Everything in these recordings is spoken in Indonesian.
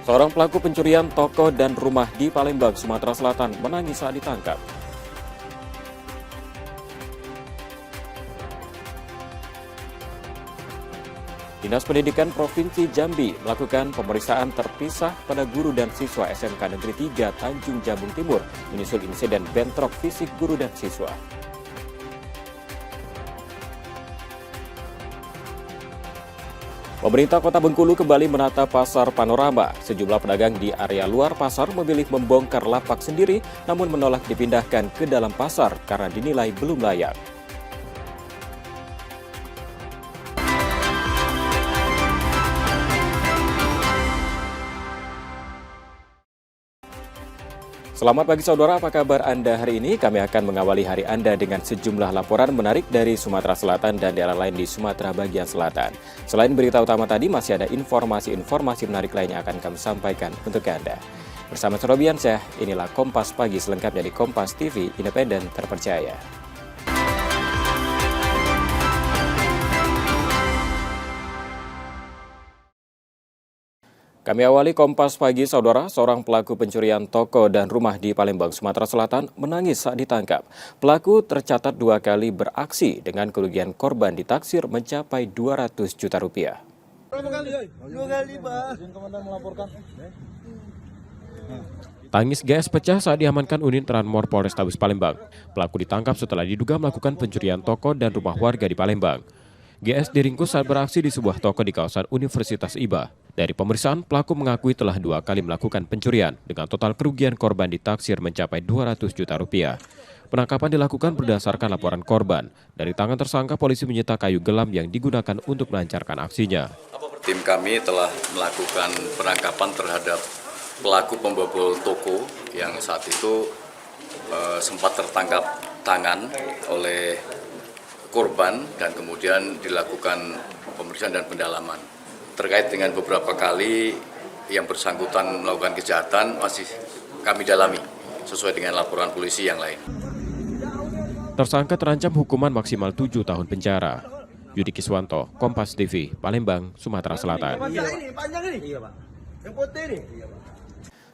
Seorang pelaku pencurian toko dan rumah di Palembang, Sumatera Selatan menangis saat ditangkap. Dinas Pendidikan Provinsi Jambi melakukan pemeriksaan terpisah pada guru dan siswa SMK Negeri 3 Tanjung Jabung Timur menyusul insiden bentrok fisik guru dan siswa. Pemerintah Kota Bengkulu kembali menata pasar Panorama. Sejumlah pedagang di area luar pasar memilih membongkar lapak sendiri namun menolak dipindahkan ke dalam pasar karena dinilai belum layak. Selamat pagi saudara, apa kabar Anda hari ini? Kami akan mengawali hari Anda dengan sejumlah laporan menarik dari Sumatera Selatan dan daerah lain di Sumatera bagian selatan. Selain berita utama tadi, masih ada informasi-informasi menarik lain yang akan kami sampaikan untuk Anda. Bersama Serobiansyah, inilah Kompas Pagi selengkapnya di Kompas TV, independen terpercaya. Kami awali Kompas Pagi, saudara. Seorang pelaku pencurian toko dan rumah di Palembang, Sumatera Selatan menangis saat ditangkap. Pelaku tercatat 2 kali beraksi dengan kerugian korban ditaksir mencapai 200 juta rupiah. Tangis GS pecah saat diamankan unit Tranmor Polrestabes Palembang. Pelaku ditangkap setelah diduga melakukan pencurian toko dan rumah warga di Palembang. GS diringkus saat beraksi di sebuah toko di kawasan Universitas IBA. Dari pemeriksaan, pelaku mengakui telah 2 kali melakukan pencurian dengan total kerugian korban ditaksir mencapai 200 juta rupiah. Penangkapan dilakukan berdasarkan laporan korban. Dari tangan tersangka, polisi menyita kayu gelam yang digunakan untuk melancarkan aksinya. Tim kami telah melakukan penangkapan terhadap pelaku pembobol toko yang saat itu sempat tertangkap tangan oleh korban dan kemudian dilakukan pemeriksaan dan pendalaman. Terkait dengan beberapa kali yang bersangkutan melakukan kejahatan masih kami dalami sesuai dengan laporan polisi yang lain. Tersangka terancam hukuman maksimal 7 tahun penjara. Yudi Kiswanto, Kompas TV, Palembang, Sumatera Selatan.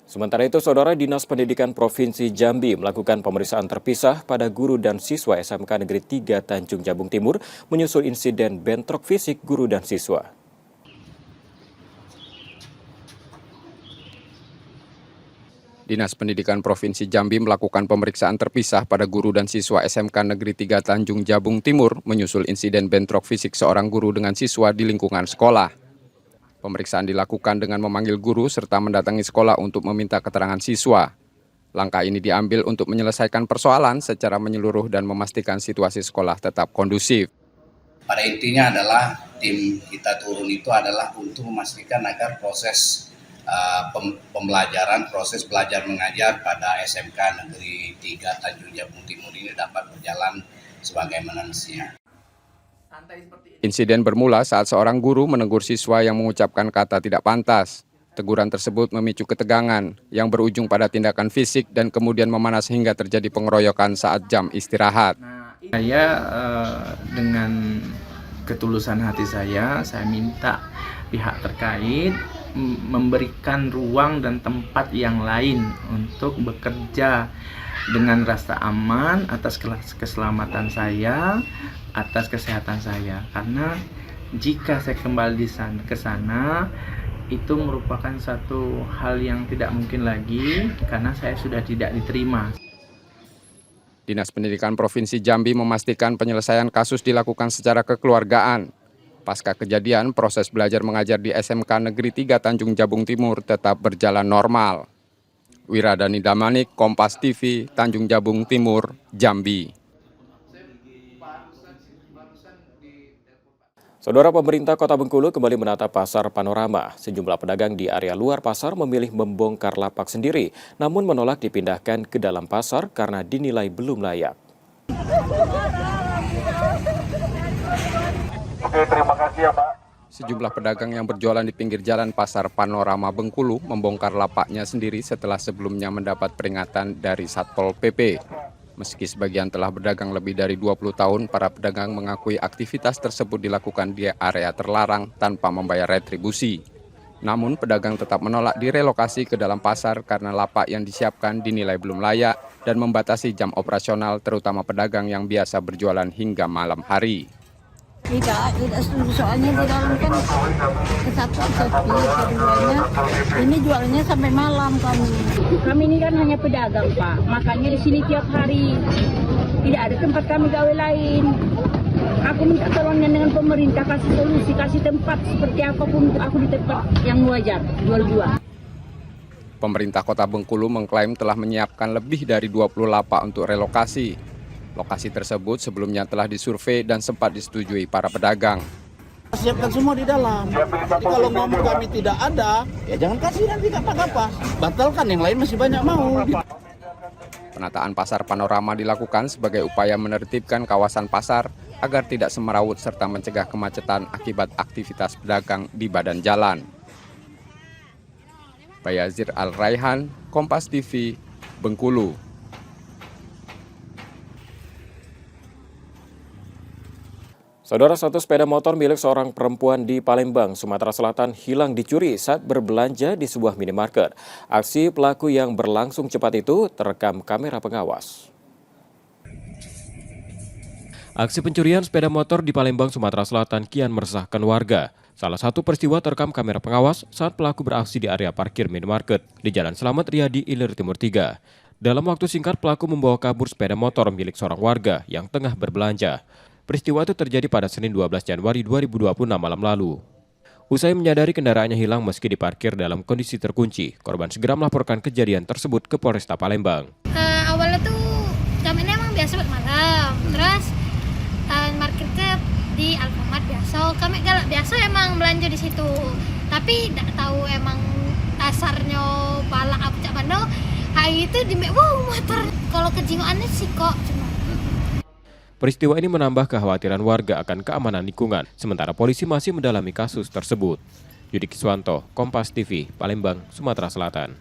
Sementara itu, saudara, Dinas Pendidikan Provinsi Jambi melakukan pemeriksaan terpisah pada guru dan siswa SMK Negeri 3 Tanjung Jabung Timur menyusul insiden bentrok fisik guru dan siswa. Dinas Pendidikan Provinsi Jambi melakukan pemeriksaan terpisah pada guru dan siswa SMK Negeri 3 Tanjung Jabung Timur menyusul insiden bentrok fisik seorang guru dengan siswa di lingkungan sekolah. Pemeriksaan dilakukan dengan memanggil guru serta mendatangi sekolah untuk meminta keterangan siswa. Langkah ini diambil untuk menyelesaikan persoalan secara menyeluruh dan memastikan situasi sekolah tetap kondusif. Pada intinya adalah tim kita turun itu adalah untuk memastikan agar proses pembelajaran, proses belajar mengajar pada SMK Negeri 3 Tanjung Jabung Timur ini dapat berjalan sebagaimana mestinya. Insiden bermula saat seorang guru menegur siswa yang mengucapkan kata tidak pantas. Teguran tersebut memicu ketegangan yang berujung pada tindakan fisik dan kemudian memanas hingga terjadi pengeroyokan saat jam istirahat. Saya dengan ketulusan hati saya minta pihak terkait memberikan ruang dan tempat yang lain untuk bekerja dengan rasa aman atas keselamatan saya, atas kesehatan saya. Karena jika saya kembali ke sana, itu merupakan satu hal yang tidak mungkin lagi karena saya sudah tidak diterima. Dinas Pendidikan Provinsi Jambi memastikan penyelesaian kasus dilakukan secara kekeluargaan. Pasca kejadian, proses belajar mengajar di SMK Negeri 3 Tanjung Jabung Timur tetap berjalan normal. Wiradani Damanik, Kompas TV, Tanjung Jabung Timur, Jambi. Saudara, pemerintah Kota Bengkulu kembali menata pasar Panorama. Sejumlah pedagang di area luar pasar memilih membongkar lapak sendiri, namun menolak dipindahkan ke dalam pasar karena dinilai belum layak. Oke, terima kasih ya Pak. Sejumlah pedagang yang berjualan di pinggir jalan Pasar Panorama Bengkulu membongkar lapaknya sendiri setelah sebelumnya mendapat peringatan dari Satpol PP. Meski sebagian telah berdagang lebih dari 20 tahun, para pedagang mengakui aktivitas tersebut dilakukan di area terlarang tanpa membayar retribusi. Namun pedagang tetap menolak direlokasi ke dalam pasar karena lapak yang disiapkan dinilai belum layak dan membatasi jam operasional terutama pedagang yang biasa berjualan hingga malam hari. Tidak setuju, soalnya di dalam kan kesatu sepi, keduanya ini jualnya sampai malam kami. Kami ini kan hanya pedagang, Pak. Makanya di sini tiap hari. Tidak ada tempat kami gawe lain. Aku minta tolongnya dengan pemerintah, kasih solusi, kasih tempat seperti apapun untuk aku di tempat yang wajar, jual-jual. Pemerintah Kota Bengkulu mengklaim telah menyiapkan lebih dari 20 lapak untuk relokasi. Lokasi tersebut sebelumnya telah disurvei dan sempat disetujui para pedagang. Siapkan semua di dalam. Jadi kalau ngomong kami tidak ada, ya jangan kasih nanti apa-apa. Batalkan, yang lain masih banyak mau. Penataan pasar panorama dilakukan sebagai upaya menertibkan kawasan pasar agar tidak semerawut serta mencegah kemacetan akibat aktivitas pedagang di badan jalan. Bayazir Al-Raihan, Kompas TV, Bengkulu. Saudara, satu sepeda motor milik seorang perempuan di Palembang, Sumatera Selatan hilang dicuri saat berbelanja di sebuah minimarket. Aksi pelaku yang berlangsung cepat itu terekam kamera pengawas. Aksi pencurian sepeda motor di Palembang, Sumatera Selatan kian meresahkan warga. Salah satu peristiwa terekam kamera pengawas saat pelaku beraksi di area parkir minimarket di Jalan Selamat Riyadi, Ilir Timur 3. Dalam waktu singkat, pelaku membawa kabur sepeda motor milik seorang warga yang tengah berbelanja. Peristiwa itu terjadi pada Senin 12 Januari 2026 malam lalu. Usai menyadari kendaraannya hilang meski diparkir dalam kondisi terkunci, korban segera melaporkan kejadian tersebut ke Polresta Palembang. Awalnya tuh kami ini emang biasa buat malam, terus marketnya di Alfamart biasa. Kami galak biasa emang belanja di situ, tapi tidak tahu emang dasarnya balak apa cak bando. Hari itu di motor. Kalau kejingoannya sih kok cuma. Peristiwa ini menambah kekhawatiran warga akan keamanan lingkungan, sementara polisi masih mendalami kasus tersebut. Yudi Kiswanto, Kompas TV, Palembang, Sumatera Selatan.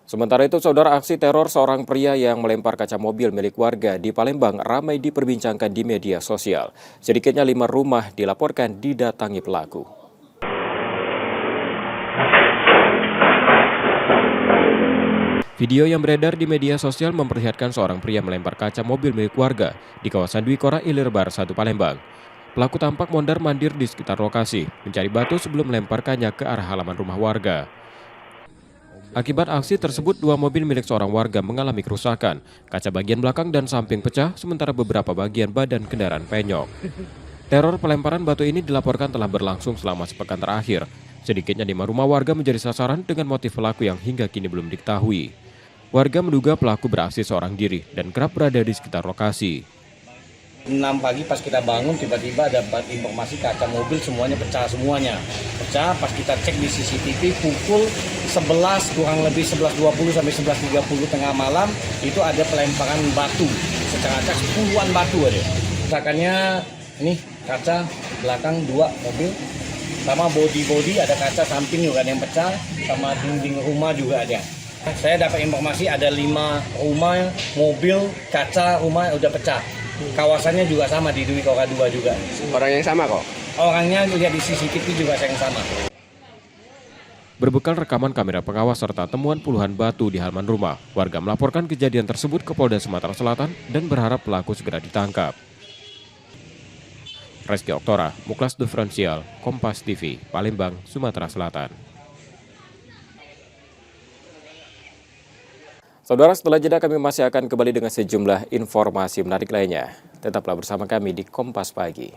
Sementara itu, saudara, aksi teror seorang pria yang melempar kaca mobil milik warga di Palembang ramai diperbincangkan di media sosial. Sedikitnya 5 rumah dilaporkan didatangi pelaku. Video yang beredar di media sosial memperlihatkan seorang pria melempar kaca mobil milik warga di kawasan Dwi Kora Ilir Bar 1 Palembang. Pelaku tampak mondar-mandir di sekitar lokasi, mencari batu sebelum melemparkannya ke arah halaman rumah warga. Akibat aksi tersebut, 2 mobil milik seorang warga mengalami kerusakan. Kaca bagian belakang dan samping pecah, sementara beberapa bagian badan kendaraan penyok. Teror pelemparan batu ini dilaporkan telah berlangsung selama sepekan terakhir. Sedikitnya 5 rumah warga menjadi sasaran dengan motif pelaku yang hingga kini belum diketahui. Warga menduga pelaku beraksi seorang diri dan kerap berada di sekitar lokasi. 6 pagi pas kita bangun tiba-tiba dapat informasi kaca mobil semuanya pecah semuanya. Pecah pas kita cek di CCTV pukul 11 kurang lebih 11.20 sampai 11.30 tengah malam itu ada pelemparan batu. Secara acak puluhan batu ada. Kerusakannya ini kaca belakang 2 mobil sama body ada kaca samping juga ada yang pecah sama dinding rumah juga ada. Saya dapat informasi ada 5 rumah, mobil, kaca rumah udah pecah. Kawasannya juga sama di Dwi Kora 2 juga. Orang yang sama kok? Orangnya lihat di CCTV juga yang sama. Berbekal rekaman kamera pengawas serta temuan puluhan batu di halaman rumah, warga melaporkan kejadian tersebut ke Polda Sumatera Selatan dan berharap pelaku segera ditangkap. Reski Oktora, Muklas Diferensial, Kompas TV, Palembang, Sumatera Selatan. Saudara, setelah jeda kami masih akan kembali dengan sejumlah informasi menarik lainnya. Tetaplah bersama kami di Kompas Pagi.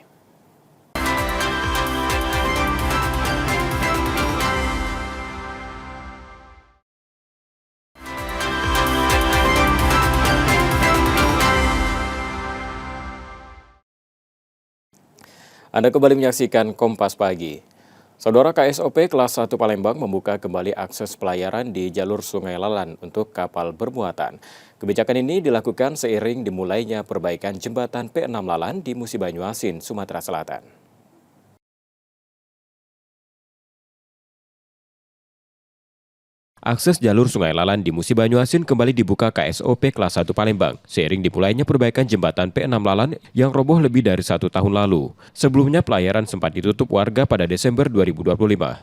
Anda kembali menyaksikan Kompas Pagi. Saudara, KSOP kelas 1 Palembang membuka kembali akses pelayaran di jalur Sungai Lalan untuk kapal bermuatan. Kebijakan ini dilakukan seiring dimulainya perbaikan jembatan P6 Lalan di Musi Banyuasin, Sumatera Selatan. Akses jalur Sungai Lalan di Musi Banyuasin kembali dibuka KSOP kelas 1 Palembang, seiring dimulainya perbaikan jembatan P6 Lalan yang roboh lebih dari 1 tahun lalu. Sebelumnya pelayaran sempat ditutup warga pada Desember 2025.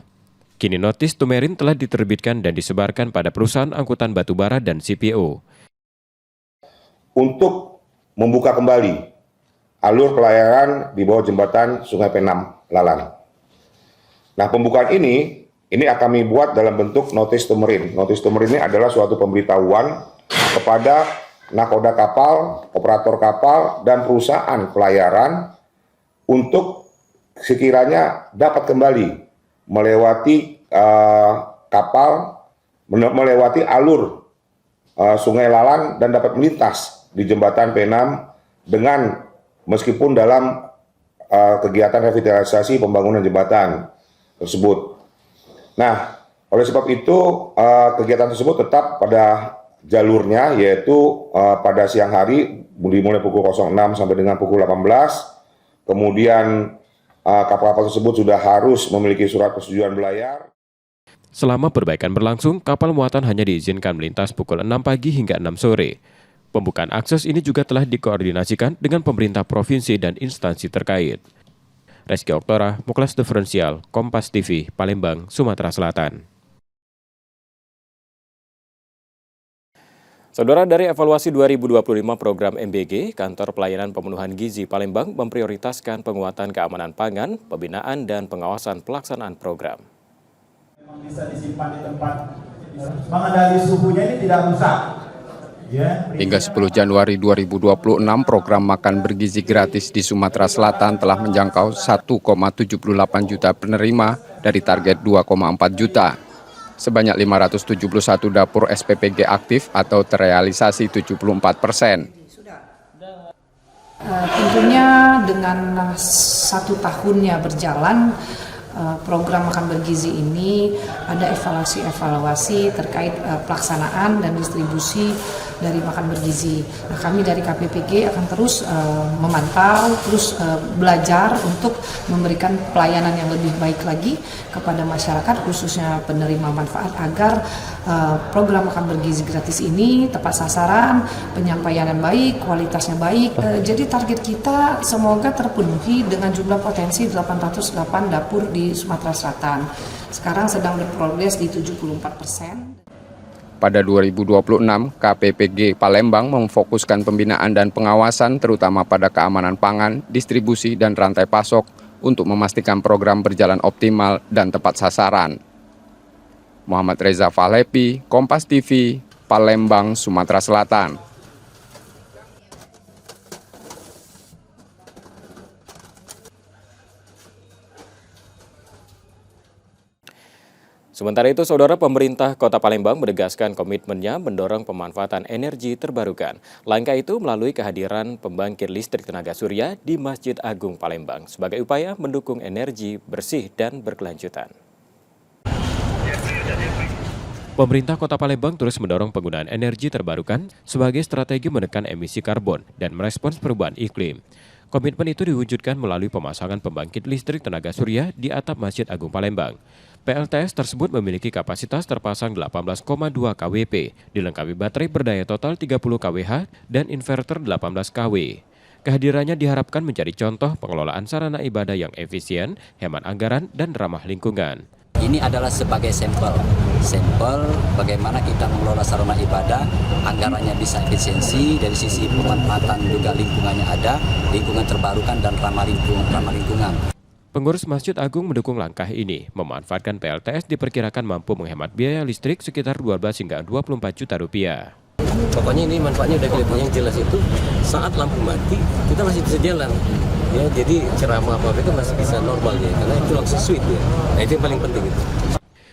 Kini notis tumerin telah diterbitkan dan disebarkan pada perusahaan angkutan batubara dan CPO. Untuk membuka kembali alur pelayaran di bawah jembatan Sungai P6 Lalan. Nah, pembukaan ini akan kami buat dalam bentuk notis tumerin. Notis tumerin ini adalah suatu pemberitahuan kepada nakoda kapal, operator kapal, dan perusahaan pelayaran untuk sekiranya dapat kembali melewati kapal, melewati alur Sungai Lalan dan dapat melintas di jembatan P6 dengan meskipun dalam kegiatan revitalisasi pembangunan jembatan tersebut. Nah, oleh sebab itu kegiatan tersebut tetap pada jalurnya, yaitu pada siang hari dimulai pukul 06 sampai dengan pukul 18. Kemudian kapal-kapal tersebut sudah harus memiliki surat persetujuan berlayar. Selama perbaikan berlangsung, kapal muatan hanya diizinkan melintas pukul 6 pagi hingga 6 sore. Pembukaan akses ini juga telah dikoordinasikan dengan pemerintah provinsi dan instansi terkait. Reski Oktora, Muklas Diferensial, Kompas TV, Palembang, Sumatera Selatan. Saudara, dari evaluasi 2025 program MBG, Kantor Pelayanan Pemenuhan Gizi Palembang memprioritaskan penguatan keamanan pangan, pembinaan, dan pengawasan pelaksanaan program. Bisa disimpan di tempat mengendali suhunya ini tidak rusak. Hingga 10 Januari 2026, program makan bergizi gratis di Sumatera Selatan telah menjangkau 1,78 juta penerima dari target 2,4 juta. Sebanyak 571 dapur SPPG aktif atau terrealisasi 74%. Tentunya dengan 1 tahunnya berjalan, program makan bergizi ini ada evaluasi terkait pelaksanaan dan distribusi dari makan bergizi. Nah, kami dari KPPG akan terus memantau, terus belajar untuk memberikan pelayanan yang lebih baik lagi kepada masyarakat, khususnya penerima manfaat, agar program makan bergizi gratis ini tepat sasaran, penyampaian yang baik, kualitasnya baik. Jadi target kita semoga terpenuhi dengan jumlah potensi 808 dapur di Sumatera Selatan. Sekarang sedang berprogres di 74%. Pada 2026, KPPG Palembang memfokuskan pembinaan dan pengawasan terutama pada keamanan pangan, distribusi, dan rantai pasok untuk memastikan program berjalan optimal dan tepat sasaran. Muhammad Reza Fahlepi, Kompas TV, Palembang, Sumatera Selatan. Sementara itu, Saudara, pemerintah Kota Palembang menegaskan komitmennya mendorong pemanfaatan energi terbarukan. Langkah itu melalui kehadiran pembangkit listrik tenaga surya di Masjid Agung Palembang sebagai upaya mendukung energi bersih dan berkelanjutan. Pemerintah Kota Palembang terus mendorong penggunaan energi terbarukan sebagai strategi menekan emisi karbon dan merespons perubahan iklim. Komitmen itu diwujudkan melalui pemasangan pembangkit listrik tenaga surya di atap Masjid Agung Palembang. PLTS tersebut memiliki kapasitas terpasang 18,2 kWp, dilengkapi baterai berdaya total 30 kWh dan inverter 18 kW. Kehadirannya diharapkan menjadi contoh pengelolaan sarana ibadah yang efisien, hemat anggaran, dan ramah lingkungan. Ini adalah sebagai sampel bagaimana kita mengelola sarana ibadah, anggarannya bisa efisiensi, dari sisi pemanfaatan juga lingkungannya ada, lingkungan terbarukan dan ramah lingkungan. Pengurus Masjid Agung mendukung langkah ini. Memanfaatkan PLTS diperkirakan mampu menghemat biaya listrik sekitar 12 hingga 24 juta rupiah. Pokoknya ini manfaatnya udah kelihatan, yang jelas itu saat lampu mati kita masih bisa jalan. Ya, jadi ceramah apa itu masih bisa normal ya, karena itu langsung sweet ya. Nah, itu yang paling penting itu.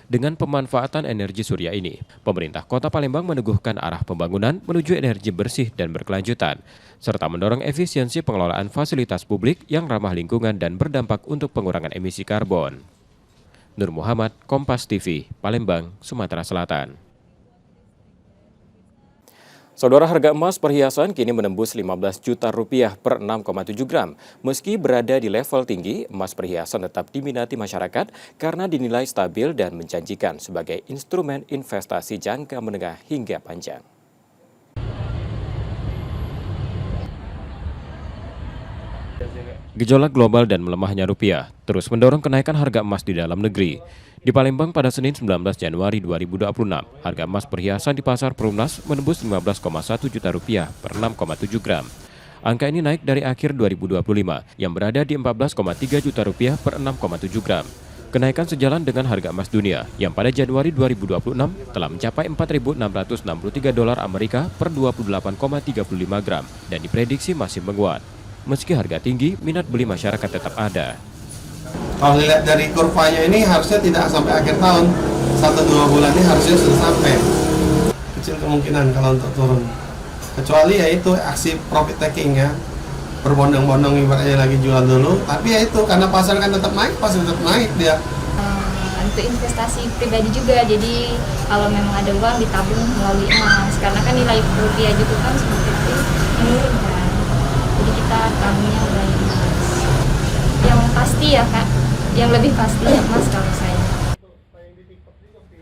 Dengan pemanfaatan energi surya ini, pemerintah Kota Palembang meneguhkan arah pembangunan menuju energi bersih dan berkelanjutan, serta mendorong efisiensi pengelolaan fasilitas publik yang ramah lingkungan dan berdampak untuk pengurangan emisi karbon. Nur Muhammad, Kompas TV, Palembang, Sumatera Selatan. Saudara, harga emas perhiasan kini menembus 15 juta rupiah per 6,7 gram. Meski berada di level tinggi, emas perhiasan tetap diminati masyarakat karena dinilai stabil dan menjanjikan sebagai instrumen investasi jangka menengah hingga panjang. Gejolak global dan melemahnya rupiah terus mendorong kenaikan harga emas di dalam negeri. Di Palembang pada Senin 19 Januari 2026, harga emas perhiasan di pasar Perumnas menembus 15,1 juta rupiah per 6,7 gram. Angka ini naik dari akhir 2025 yang berada di 14,3 juta rupiah per 6,7 gram. Kenaikan sejalan dengan harga emas dunia yang pada Januari 2026 telah mencapai 4.663 dolar Amerika per 28,35 gram dan diprediksi masih menguat. Meski harga tinggi, minat beli masyarakat tetap ada. Kalau dilihat dari kurvanya ini harusnya tidak sampai akhir tahun, 1-2 bulan ini harusnya sudah sampai. Kecil kemungkinan kalau untuk turun. Kecuali ya itu aksi profit taking ya, berbondong-bondong ibaratnya lagi jual dulu. Tapi ya itu karena pasar kan tetap naik, pasti tetap naik dia. Untuk investasi pribadi juga, jadi kalau memang ada uang ditabung melalui emas. Karena kan nilai rupiah juga kan semakin menurun kan. Jadi kita tabungnya melalui emas. Yang pasti ya Kak, yang lebih pasti emas kalau saya.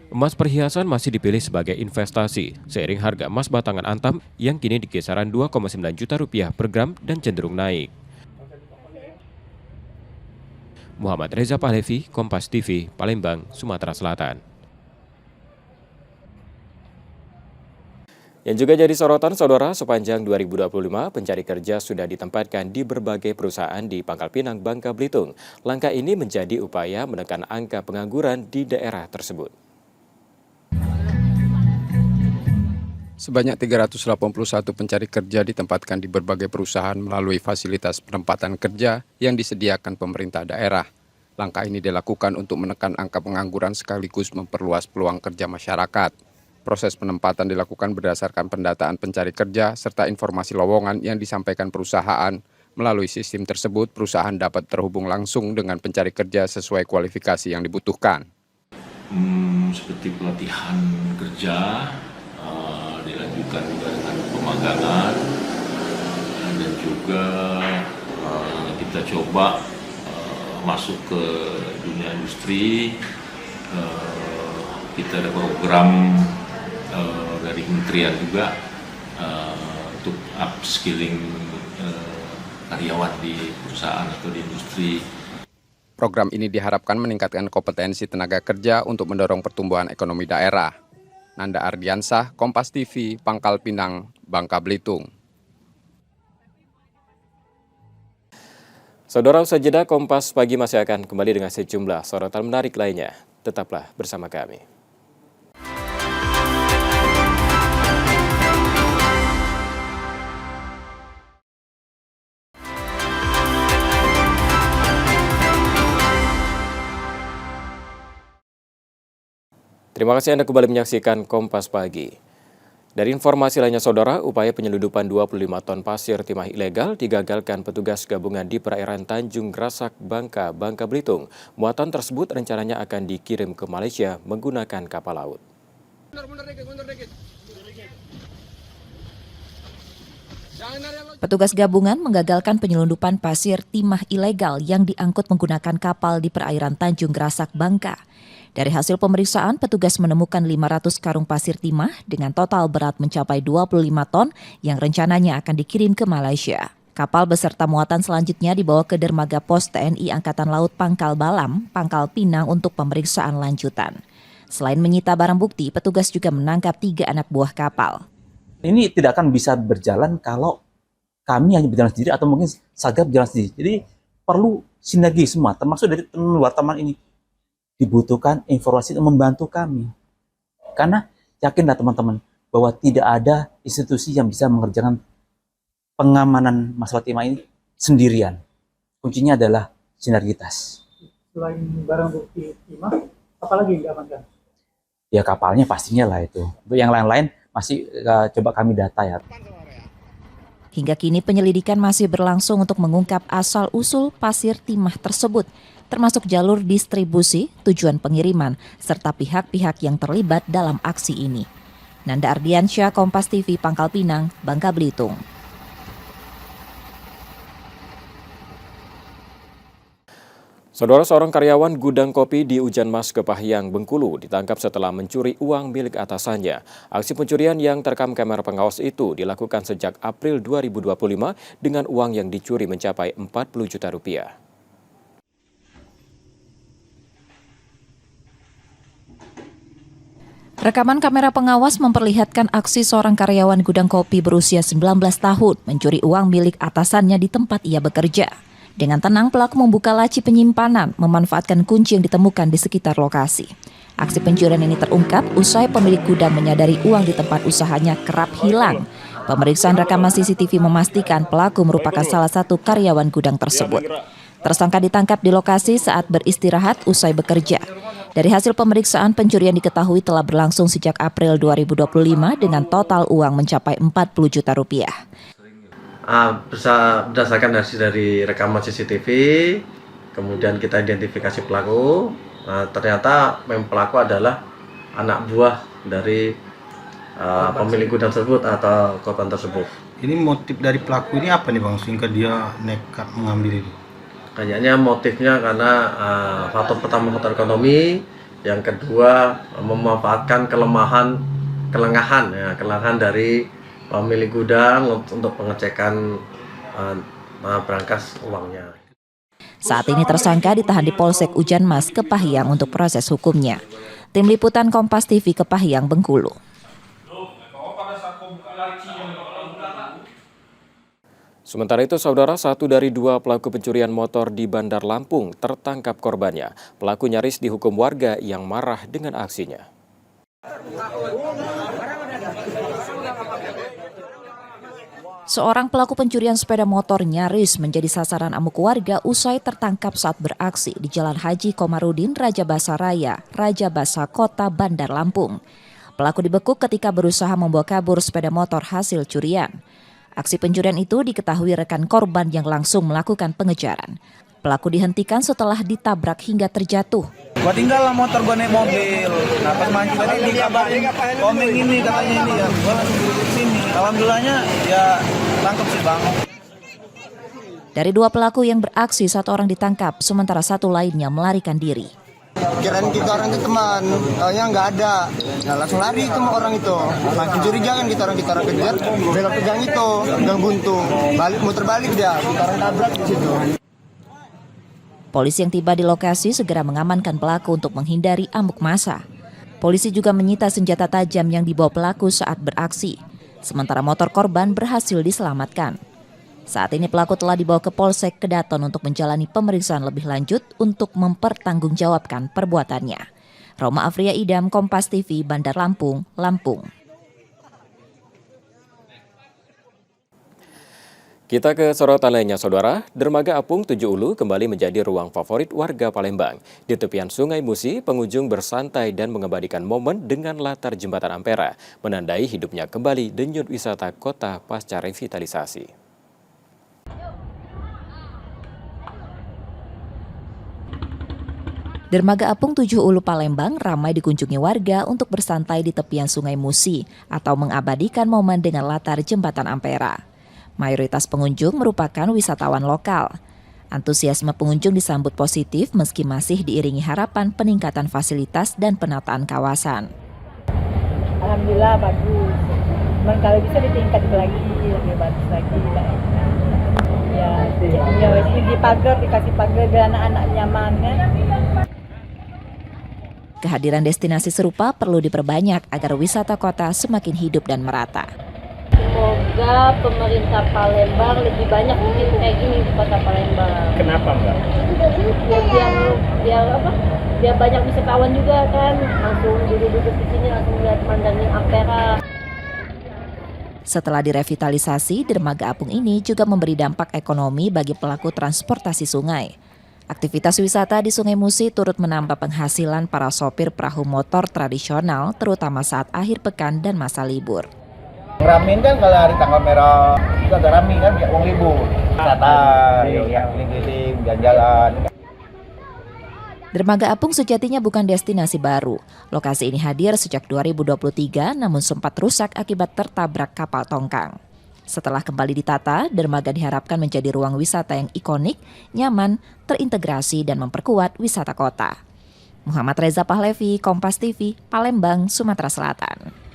Emas perhiasan masih dipilih sebagai investasi, seiring harga emas batangan antam yang kini di kisaran 2,9 juta rupiah per gram dan cenderung naik. Muhammad Reza Pahlevi, Kompas TV, Palembang, Sumatera Selatan. Yang juga jadi sorotan saudara, sepanjang 2025 pencari kerja sudah ditempatkan di berbagai perusahaan di Pangkal Pinang, Bangka Belitung. Langkah ini menjadi upaya menekan angka pengangguran di daerah tersebut. Sebanyak 381 pencari kerja ditempatkan di berbagai perusahaan melalui fasilitas penempatan kerja yang disediakan pemerintah daerah. Langkah ini dilakukan untuk menekan angka pengangguran sekaligus memperluas peluang kerja masyarakat. Proses penempatan dilakukan berdasarkan pendataan pencari kerja serta informasi lowongan yang disampaikan perusahaan. Melalui sistem tersebut, perusahaan dapat terhubung langsung dengan pencari kerja sesuai kualifikasi yang dibutuhkan. Seperti pelatihan kerja, dilanjutkan juga dengan pemagangan, dan juga kita coba masuk ke dunia industri. Kita ada program dari kementerian juga untuk upskilling karyawan di perusahaan atau di industri. Program ini diharapkan meningkatkan kompetensi tenaga kerja untuk mendorong pertumbuhan ekonomi daerah. Nanda Ardiansah, Kompas TV, Pangkal Pinang, Bangka Belitung. Saudara, usai jeda Kompas Pagi masih akan kembali dengan sejumlah sorotan menarik lainnya. Tetaplah bersama kami. Terima kasih Anda kembali menyaksikan Kompas Pagi. Dari informasi lainnya saudara, upaya penyelundupan 25 ton pasir timah ilegal digagalkan petugas gabungan di perairan Tanjung Grasak, Bangka, Bangka Belitung. Muatan tersebut rencananya akan dikirim ke Malaysia menggunakan kapal laut. Petugas gabungan menggagalkan penyelundupan pasir timah ilegal yang diangkut menggunakan kapal di perairan Tanjung Grasak, Bangka. Dari hasil pemeriksaan, petugas menemukan 500 karung pasir timah dengan total berat mencapai 25 ton yang rencananya akan dikirim ke Malaysia. Kapal beserta muatan selanjutnya dibawa ke dermaga pos TNI Angkatan Laut Pangkal Balam, Pangkal Pinang untuk pemeriksaan lanjutan. Selain menyita barang bukti, petugas juga menangkap 3 anak buah kapal. Ini tidak akan bisa berjalan kalau kami hanya berjalan sendiri atau mungkin Satgas berjalan sendiri. Jadi perlu sinergi semua, termasuk dari teman wartawan ini. Dibutuhkan informasi untuk membantu kami. Karena yakinlah teman-teman bahwa tidak ada institusi yang bisa mengerjakan pengamanan masalah timah ini sendirian. Kuncinya adalah sinergitas. Selain barang bukti timah, apa lagi yang diamankan? Ya kapalnya pastinya lah itu. Untuk yang lain-lain masih coba kami data ya. Hingga kini penyelidikan masih berlangsung untuk mengungkap asal-usul pasir timah tersebut, termasuk jalur distribusi, tujuan pengiriman, serta pihak-pihak yang terlibat dalam aksi ini. Nanda Ardiansyah, Kompas TV, Pangkal Pinang, Bangka Belitung. Saudara, seorang karyawan gudang kopi di Ujanmas Kepahyang, Bengkulu ditangkap setelah mencuri uang milik atasannya. Aksi pencurian yang terekam kamera pengawas itu dilakukan sejak April 2025 dengan uang yang dicuri mencapai 40 juta rupiah. Rekaman kamera pengawas memperlihatkan aksi seorang karyawan gudang kopi berusia 19 tahun mencuri uang milik atasannya di tempat ia bekerja. Dengan tenang, pelaku membuka laci penyimpanan, memanfaatkan kunci yang ditemukan di sekitar lokasi. Aksi pencurian ini terungkap usai pemilik gudang menyadari uang di tempat usahanya kerap hilang. Pemeriksaan rekaman CCTV memastikan pelaku merupakan salah satu karyawan gudang tersebut. Tersangka ditangkap di lokasi saat beristirahat usai bekerja. Dari hasil pemeriksaan, pencurian diketahui telah berlangsung sejak April 2025 dengan total uang mencapai 40 juta rupiah. Berdasarkan hasil dari rekaman CCTV, kemudian kita identifikasi pelaku. Ternyata memang pelaku adalah anak buah dari pemilik gudang tersebut atau korban tersebut. Ini motif dari pelaku ini apa nih Bang, sehingga dia nekat mengambil ini? Kayaknya motifnya karena faktor pertama faktor ekonomi, yang kedua memanfaatkan kelengahan dari pemilik gudang untuk pengecekan berangkas uangnya. Saat ini tersangka ditahan di Polsek Ujanmas Kepahyang untuk proses hukumnya. Tim Liputan Kompas TV Kepahyang, Bengkulu. Sementara itu, saudara, 1 dari 2 pelaku pencurian motor di Bandar Lampung tertangkap korbannya. Pelaku nyaris dihukum warga yang marah dengan aksinya. Seorang pelaku pencurian sepeda motor nyaris menjadi sasaran amuk warga usai tertangkap saat beraksi di Jalan Haji Komarudin, Raja Basa Raya, Raja Basa, Kota Bandar Lampung. Pelaku dibekuk ketika berusaha membawa kabur sepeda motor hasil curian. Aksi pencurian itu diketahui rekan korban yang langsung melakukan pengejaran. Pelaku dihentikan setelah ditabrak hingga terjatuh. Gua tinggal lah motor, gua naik mobil. Nah pas mancing tadi dikabarin komeng ini katanya ini ya. Gua langsung duduk sini. Alhamdulillahnya ya tangkap sih Bang. Dari 2 pelaku yang beraksi, 1 orang ditangkap, sementara 1 lainnya melarikan diri. Kirain kita orang itu teman, taunya nggak ada. Nah langsung lari itu orang itu. Makin curigaan kita orang kejar, belok pegang itu, pegang buntu. Muter balik dia, kita orang tabrak di situ. Polisi yang tiba di lokasi segera mengamankan pelaku untuk menghindari amuk massa. Polisi juga menyita senjata tajam yang dibawa pelaku saat beraksi. Sementara motor korban berhasil diselamatkan. Saat ini pelaku telah dibawa ke Polsek Kedaton untuk menjalani pemeriksaan lebih lanjut untuk mempertanggungjawabkan perbuatannya. Roma Afria Idam, Kompas TV, Bandar Lampung, Lampung. Kita ke sorotan lainnya, saudara. Dermaga Apung Tujuh Ulu kembali menjadi ruang favorit warga Palembang. Di tepian Sungai Musi, pengunjung bersantai dan mengabadikan momen dengan latar Jembatan Ampera, menandai hidupnya kembali denyut wisata kota pasca revitalisasi. Dermaga Apung Tujuh Ulu Palembang ramai dikunjungi warga untuk bersantai di tepian Sungai Musi atau mengabadikan momen dengan latar Jembatan Ampera. Mayoritas pengunjung merupakan wisatawan lokal. Antusiasme pengunjung disambut positif meski masih diiringi harapan peningkatan fasilitas dan penataan kawasan. Alhamdulillah bagus. Kalau bisa ditingkatkan lagi lebih bagus lagi. Ya di pagar, dikasih pagar biar anak-anak nyaman kan. Kehadiran destinasi serupa perlu diperbanyak agar wisata kota semakin hidup dan merata. Semoga pemerintah Palembang lebih banyak bikin kayak gini di kota Palembang. Kenapa Mbak? Biar banyak wisatawan juga kan, langsung duduk di sini langsung lihat pemandangan Ampera. Setelah direvitalisasi, dermaga apung ini juga memberi dampak ekonomi bagi pelaku transportasi sungai. Aktivitas wisata di Sungai Musi turut menambah penghasilan para sopir perahu motor tradisional, terutama saat akhir pekan dan masa libur. Ramein kan kalau hari tanggal merah juga agak rame kan, uang libur. Wisata, keliling-keliling, jalan-jalan. Dermaga apung sejatinya bukan destinasi baru. Lokasi ini hadir sejak 2023 namun sempat rusak akibat tertabrak kapal tongkang. Setelah kembali ditata, dermaga diharapkan menjadi ruang wisata yang ikonik, nyaman, terintegrasi dan memperkuat wisata kota. Muhammad Reza Pahlevi, Kompas TV, Palembang, Sumatera Selatan.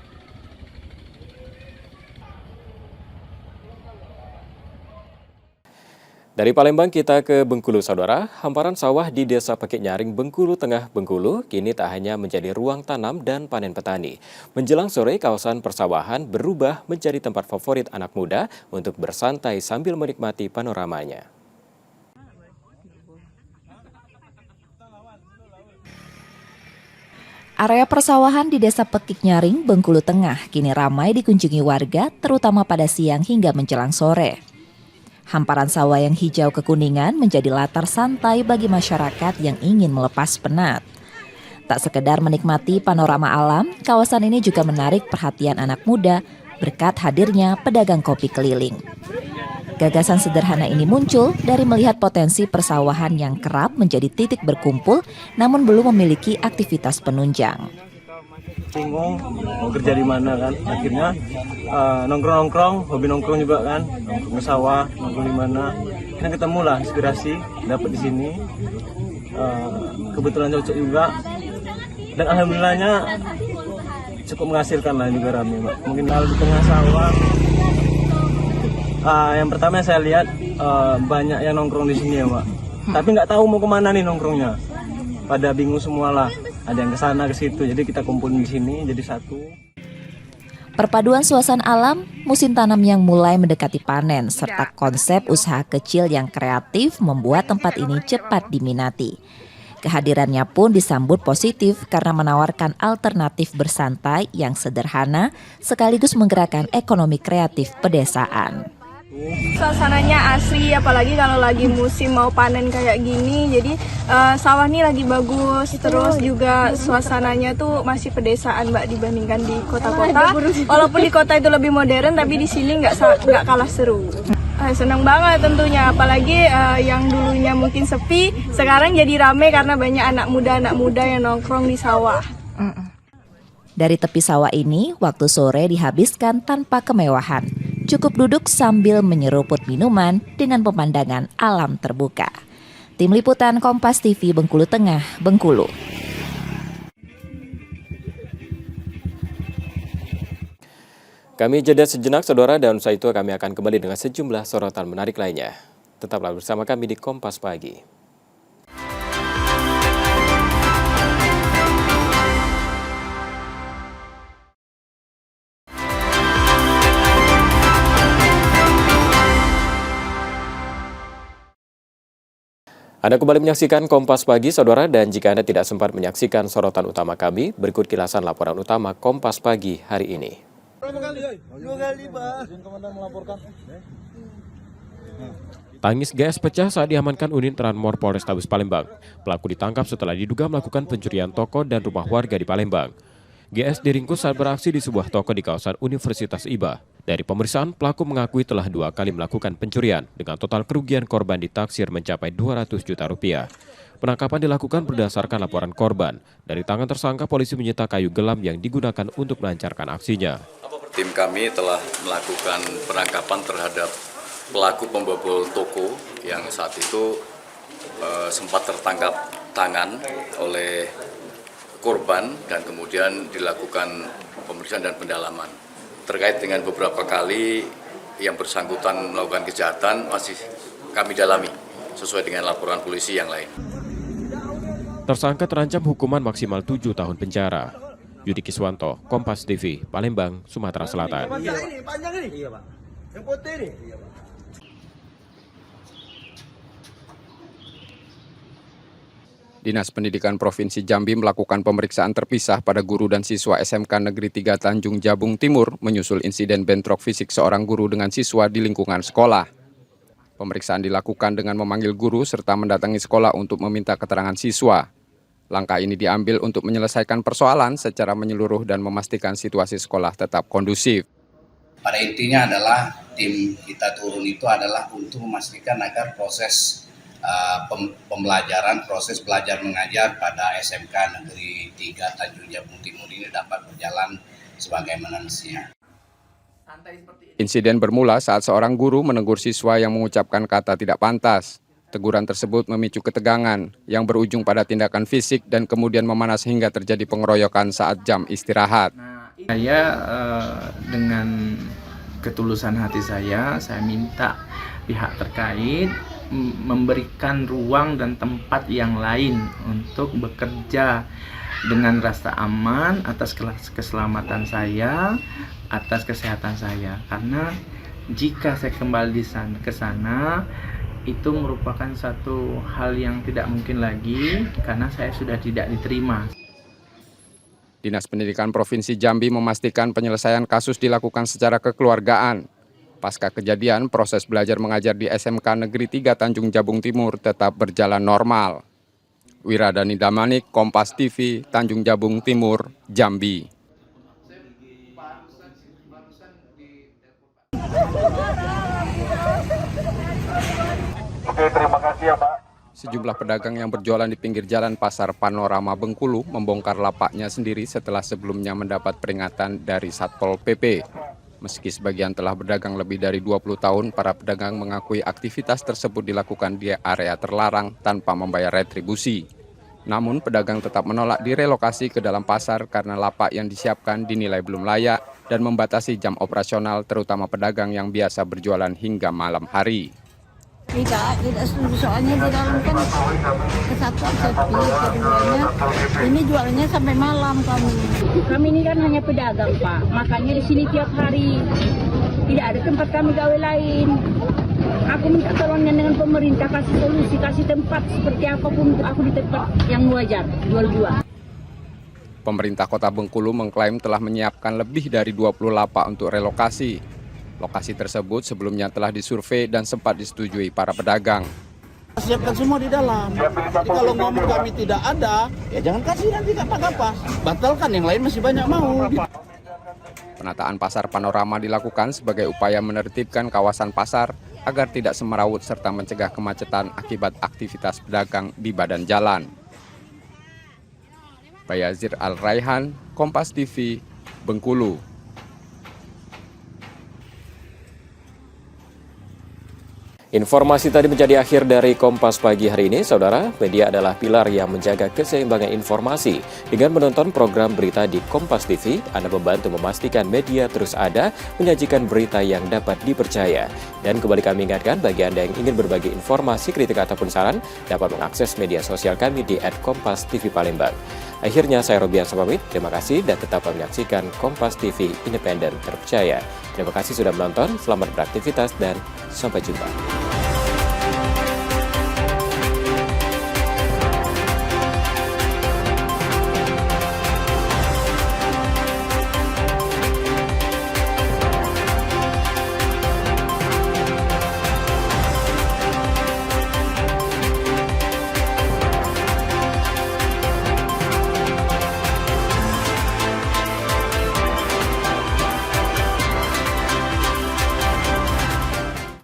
Dari Palembang kita ke Bengkulu, saudara. Hamparan sawah di Desa Pekik Nyaring, Bengkulu Tengah, Bengkulu, kini tak hanya menjadi ruang tanam dan panen petani. Menjelang sore, kawasan persawahan berubah menjadi tempat favorit anak muda untuk bersantai sambil menikmati panoramanya. Area persawahan di Desa Pekik Nyaring, Bengkulu Tengah, kini ramai dikunjungi warga, terutama pada siang hingga menjelang sore. Hamparan sawah yang hijau kekuningan menjadi latar santai bagi masyarakat yang ingin melepas penat. Tak sekedar menikmati panorama alam, kawasan ini juga menarik perhatian anak muda berkat hadirnya pedagang kopi keliling. Gagasan sederhana ini muncul dari melihat potensi persawahan yang kerap menjadi titik berkumpul namun belum memiliki aktivitas penunjang. Bingung mau kerja di mana kan, akhirnya nongkrong, hobi nongkrong juga kan, nongkrong ke sawah, nongkrong di mana, akhirnya ketemu lah inspirasi dapat di sini, kebetulan cocok juga, dan alhamdulillahnya cukup menghasilkan lah juga rame, Mbak. Mungkin kalau di tengah sawah, yang pertama saya lihat banyak yang nongkrong di sini ya, Mbak, tapi nggak tahu mau kemana nih nongkrongnya, pada bingung semua lah. Ada yang ke sana ke situ, jadi kita kumpulin di sini jadi satu. Perpaduan suasana alam, musim tanam yang mulai mendekati panen, serta konsep usaha kecil yang kreatif membuat tempat ini cepat diminati. Kehadirannya pun disambut positif karena menawarkan alternatif bersantai yang sederhana sekaligus menggerakkan ekonomi kreatif pedesaan. Suasananya asri, apalagi kalau lagi musim mau panen kayak gini, jadi sawah ini lagi bagus, terus juga suasananya tuh masih pedesaan, Mbak, dibandingkan di kota-kota. Walaupun di kota itu lebih modern, tapi di sini nggak kalah seru. Senang banget tentunya, apalagi yang dulunya mungkin sepi, sekarang jadi rame karena banyak anak muda yang nongkrong di sawah. Dari tepi sawah ini, waktu sore dihabiskan tanpa kemewahan. Cukup duduk sambil menyeruput minuman dengan pemandangan alam terbuka. Tim Liputan Kompas TV Bengkulu Tengah, Bengkulu. Kami jeda sejenak, saudara, dan usai itu kami akan kembali dengan sejumlah sorotan menarik lainnya. Tetaplah bersama kami di Kompas Pagi. Anda kembali menyaksikan Kompas Pagi, saudara, dan jika Anda tidak sempat menyaksikan sorotan utama kami, berikut kilasan laporan utama Kompas Pagi hari ini. Tangis gas pecah saat diamankan unit Tranmor Polrestabes Palembang. Pelaku ditangkap setelah diduga melakukan pencurian toko dan rumah warga di Palembang. GS diringkus saat beraksi di sebuah toko di kawasan Universitas IBA. Dari pemeriksaan, pelaku mengakui telah 2 kali melakukan pencurian dengan total kerugian korban ditaksir mencapai 200 juta rupiah. Penangkapan dilakukan berdasarkan laporan korban. Dari tangan tersangka, polisi menyita kayu gelam yang digunakan untuk melancarkan aksinya. Tim kami telah melakukan penangkapan terhadap pelaku pembobol toko yang saat itu sempat tertangkap tangan oleh korban dan kemudian dilakukan pemeriksaan dan pendalaman. Terkait dengan beberapa kali yang bersangkutan melakukan kejahatan masih kami dalami sesuai dengan laporan polisi yang lain. Tersangka terancam hukuman maksimal 7 tahun penjara. Yudi Kiswanto, Kompas TV, Palembang, Sumatera Selatan. Panjang ini? Iya, Pak. Yang putih ini? Iya, Pak. Dinas Pendidikan Provinsi Jambi melakukan pemeriksaan terpisah pada guru dan siswa SMK Negeri 3 Tanjung Jabung Timur menyusul insiden bentrok fisik seorang guru dengan siswa di lingkungan sekolah. Pemeriksaan dilakukan dengan memanggil guru serta mendatangi sekolah untuk meminta keterangan siswa. Langkah ini diambil untuk menyelesaikan persoalan secara menyeluruh dan memastikan situasi sekolah tetap kondusif. Pada intinya adalah tim kita turun itu adalah untuk memastikan agar proses pembelajaran, proses belajar mengajar pada SMK Negeri 3 Tanjung Jabung Timur ini dapat berjalan sebagaimana mestinya. Insiden bermula saat seorang guru menegur siswa yang mengucapkan kata tidak pantas. Teguran tersebut memicu ketegangan yang berujung pada tindakan fisik dan kemudian memanas hingga terjadi pengeroyokan saat jam istirahat. Saya dengan ketulusan hati saya minta pihak terkait memberikan ruang dan tempat yang lain untuk bekerja dengan rasa aman atas keselamatan saya, atas kesehatan saya. Karena jika saya kembali ke sana, itu merupakan satu hal yang tidak mungkin lagi karena saya sudah tidak diterima. Dinas Pendidikan Provinsi Jambi memastikan penyelesaian kasus dilakukan secara kekeluargaan. Pasca kejadian, proses belajar mengajar di SMK Negeri 3 Tanjung Jabung Timur tetap berjalan normal. Wiradani Damanik, Kompas TV, Tanjung Jabung Timur, Jambi. Oke, terima kasih ya Pak. Sejumlah pedagang yang berjualan di pinggir jalan Pasar Panorama Bengkulu membongkar lapaknya sendiri setelah sebelumnya mendapat peringatan dari Satpol PP. Meski sebagian telah berdagang lebih dari 20 tahun, para pedagang mengakui aktivitas tersebut dilakukan di area terlarang tanpa membayar retribusi. Namun pedagang tetap menolak direlokasi ke dalam pasar karena lapak yang disiapkan dinilai belum layak dan membatasi jam operasional terutama pedagang yang biasa berjualan hingga malam hari. Tidak setuju, soalnya di dalam kan kesatuan sepi, keduanya ini jualannya sampai malam kami. Kami ini kan hanya pedagang Pak, makanya di sini tiap hari tidak ada tempat kami gawe lain. Aku minta tolongnya dengan pemerintah kasih solusi, kasih tempat seperti apapun untuk aku di tempat yang wajar jual-jual. Pemerintah Kota Bengkulu mengklaim telah menyiapkan lebih dari 20 lapak untuk relokasi. Lokasi tersebut sebelumnya telah disurvei dan sempat disetujui para pedagang. Siapkan semua di dalam. Jadi kalau ngomong kami tidak ada, ya jangan kasih nanti kapas-kapas. Batalkan, yang lain masih banyak mau. Penataan Pasar Panorama dilakukan sebagai upaya menertibkan kawasan pasar agar tidak semrawut serta mencegah kemacetan akibat aktivitas pedagang di badan jalan. Bayazir Al-Raihan, Kompas TV, Bengkulu. Informasi tadi menjadi akhir dari Kompas Pagi hari ini, Saudara. Media adalah pilar yang menjaga keseimbangan informasi. Dengan menonton program berita di Kompas TV, Anda membantu memastikan media terus ada, menyajikan berita yang dapat dipercaya. Dan kembali kami ingatkan, bagi Anda yang ingin berbagi informasi, kritik ataupun saran, dapat mengakses media sosial kami di @kompas_tv_palembang. Akhirnya saya Robian pamit, terima kasih dan tetap menyaksikan Kompas TV independen terpercaya. Terima kasih sudah menonton, selamat beraktivitas dan sampai jumpa.